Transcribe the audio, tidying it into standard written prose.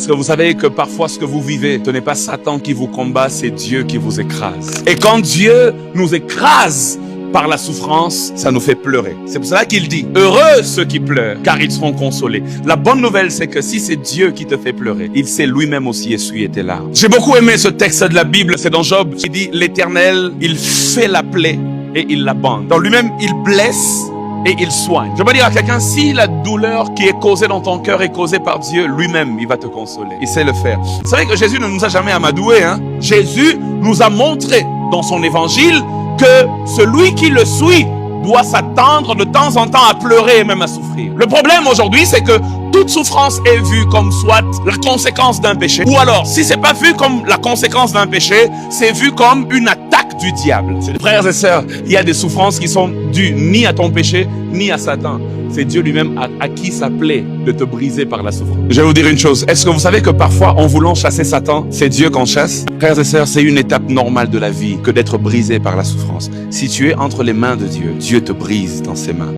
Est-ce que vous savez que parfois ce que vous vivez, ce n'est pas Satan qui vous combat, c'est Dieu qui vous écrase. Et quand Dieu nous écrase par la souffrance, ça nous fait pleurer. C'est pour cela qu'il dit, heureux ceux qui pleurent, car ils seront consolés. La bonne nouvelle, c'est que si c'est Dieu qui te fait pleurer, il sait lui-même aussi essuyer tes larmes. J'ai beaucoup aimé ce texte de la Bible, c'est dans Job, qui dit, l'Éternel, il fait la plaie et il la bande. Dans lui-même, il blesse et il soigne. Je veux dire à quelqu'un, si la douleur qui est causée dans ton cœur est causée par Dieu, lui-même, il va te consoler. Il sait le faire. Vous savez que Jésus ne nous a jamais amadoués, hein? Jésus nous a montré dans son évangile que celui qui le suit doit s'attendre de temps en temps à pleurer et même à souffrir. Le problème aujourd'hui, c'est que toute souffrance est vue comme soit la conséquence d'un péché, ou alors, si c'est pas vu comme la conséquence d'un péché, c'est vu comme une attaque du diable. Frères et sœurs, il y a des souffrances qui sont dues ni à ton péché, ni à Satan. C'est Dieu lui-même à qui ça plaît de te briser par la souffrance. Je vais vous dire une chose. Est-ce que vous savez que parfois, en voulant chasser Satan, c'est Dieu qu'on chasse? Frères et sœurs, c'est une étape normale de la vie que d'être brisé par la souffrance. Si tu es entre les mains de Dieu, Dieu te brise dans ses mains.